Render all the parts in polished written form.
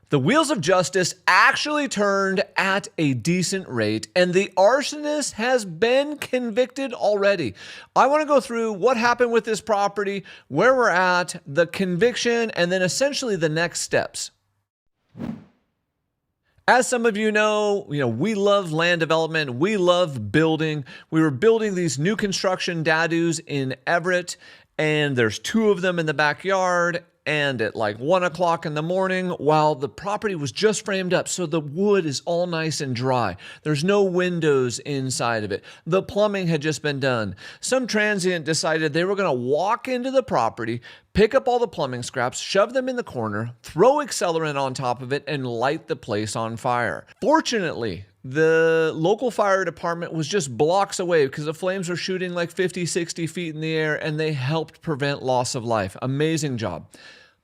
The wheels of justice actually turned at a decent rate, and the arsonist has been convicted already. I want to go through what happened with this property, where we're at, the conviction, and then essentially the next steps. As some of you know, we love land development. We love building. We were building these new construction dadus in Everett, and there's 2 of them in the backyard. And at like 1 o'clock in the morning, while the property was just framed up, so the wood is all nice and dry. There's no windows inside of it. The plumbing had just been done. Some transient decided they were going to walk into the property, pick up all the plumbing scraps, shove them in the corner, throw accelerant on top of it, and light the place on fire. Fortunately, the local fire department was just blocks away because the flames were shooting like 50, 60 feet in the air, and they helped prevent loss of life. Amazing job.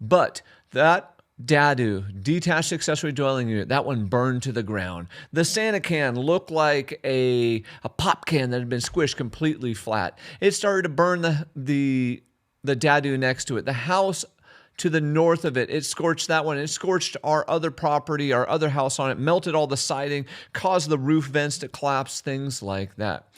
But that dadu, detached accessory dwelling unit, that one burned to the ground. The Santa can looked like a pop can that had been squished completely flat. It started to burn the dadu next to it. The house to the north of it, it scorched that one. It scorched our other property, our other house on it, melted all the siding, caused the roof vents to collapse, things like that.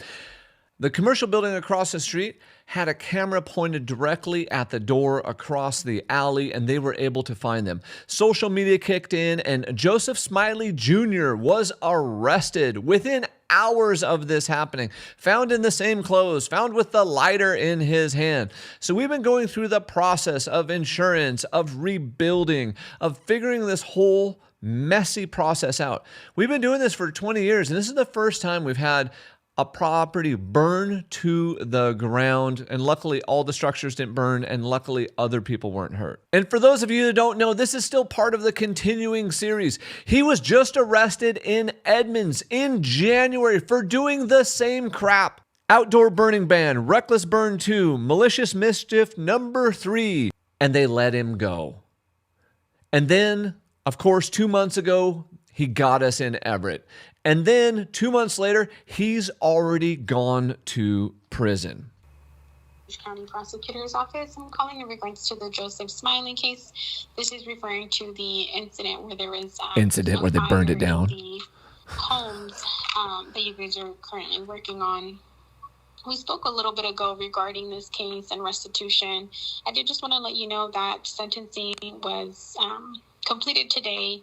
The commercial building across the street had a camera pointed directly at the door across the alley, and they were able to find them. Social media kicked in, and Joseph Smiley Jr. was arrested within hours of this happening, found in the same clothes, found with the lighter in his hand. So we've been going through the process of insurance, of rebuilding, of figuring this whole messy process out. We've been doing this for 20 years, and this is the first time we've had a property burn to the ground, and luckily all the structures didn't burn, and luckily other people weren't hurt. And for those of you who don't know, this is still part of the continuing series. He was just arrested in Edmonds in January for doing the same crap. Outdoor burning ban, reckless burn 2, malicious mischief number 3, and they let him go. And then, of course, 2 months ago, he got us in Everett. And then 2 months later, he's already gone to prison. County Prosecutor's Office. I'm calling in regards to the Joseph Smiley case. This is referring to the incident where there was where they burned it down. The homes that you guys are currently working on. We spoke a little bit ago regarding this case and restitution. I did just want to let you know that sentencing was completed today.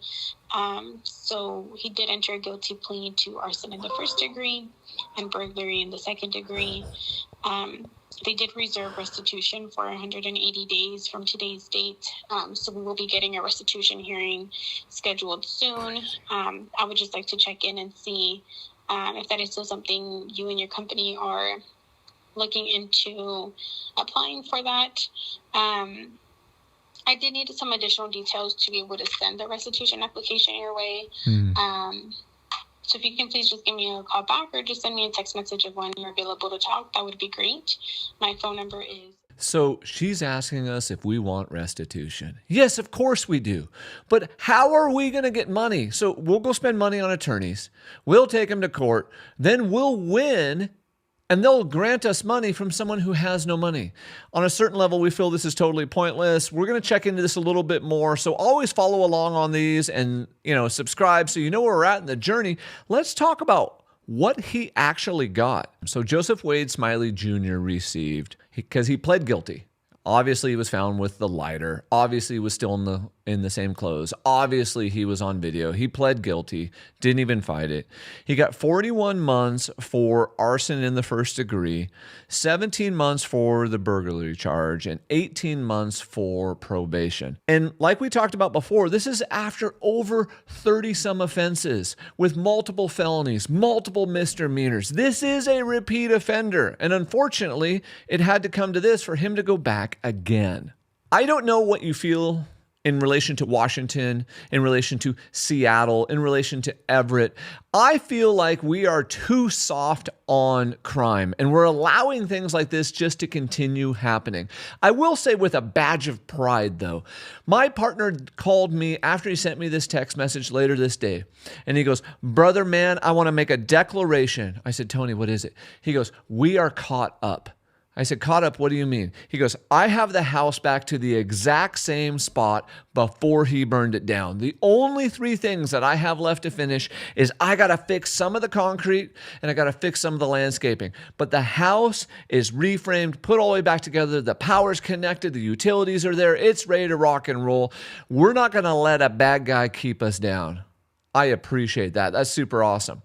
So he did enter a guilty plea to arson in the first degree and burglary in the second degree. They did reserve restitution for 180 days from today's date. So we will be getting a restitution hearing scheduled soon. I would just like to check in and see if that is still something you and your company are looking into applying for that. I did need some additional details to be able to send the restitution application your way. So if you can please just give me a call back or just send me a text message of when you're available to talk, that would be great. My phone number is... So she's asking us if we want restitution. Yes, of course we do. But how are we going to get money? So we'll go spend money on attorneys. We'll take them to court. Then we'll win, and they'll grant us money from someone who has no money. On a certain level, we feel this is totally pointless. We're going to check into this a little bit more. So always follow along on these and, subscribe so you know where we're at in the journey. Let's talk about what he actually got. So Joseph Wade Smiley Jr. received, because he pled guilty. Obviously, he was found with the lighter. Obviously, he was still in the same clothes. Obviously, he was on video. He pled guilty, didn't even fight it. He got 41 months for arson in the first degree, 17 months for the burglary charge, and 18 months for probation. And like we talked about before, this is after over 30-some offenses with multiple felonies, multiple misdemeanors. This is a repeat offender. And unfortunately, it had to come to this for him to go back again. I don't know what you feel in relation to Washington, in relation to Seattle, in relation to Everett. I feel like we are too soft on crime, and we're allowing things like this just to continue happening. I will say with a badge of pride, though, my partner called me after he sent me this text message later this day, and he goes, "Brother, man, I want to make a declaration." I said, "Tony, what is it?" He goes, "We are caught up." I said, caught up, what do you mean? He goes, I have the house back to the exact same spot before he burned it down. The only 3 things that I have left to finish is I got to fix some of the concrete and I got to fix some of the landscaping. But the house is reframed, put all the way back together. The power's connected. The utilities are there. It's ready to rock and roll. We're not going to let a bad guy keep us down. I appreciate that. That's super awesome.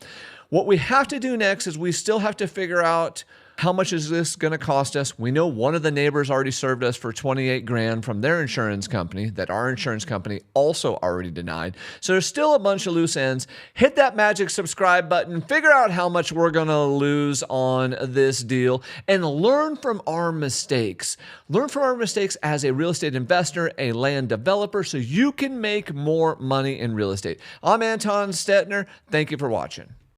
What we have to do next is we still have to figure out, how much is this going to cost us? We know one of the neighbors already served us for 28 grand from their insurance company that our insurance company also already denied. So there's still a bunch of loose ends. Hit that magic subscribe button, figure out how much we're going to lose on this deal, and learn from our mistakes. Learn from our mistakes as a real estate investor, a land developer, so you can make more money in real estate. I'm Anton Stetner. Thank you for watching.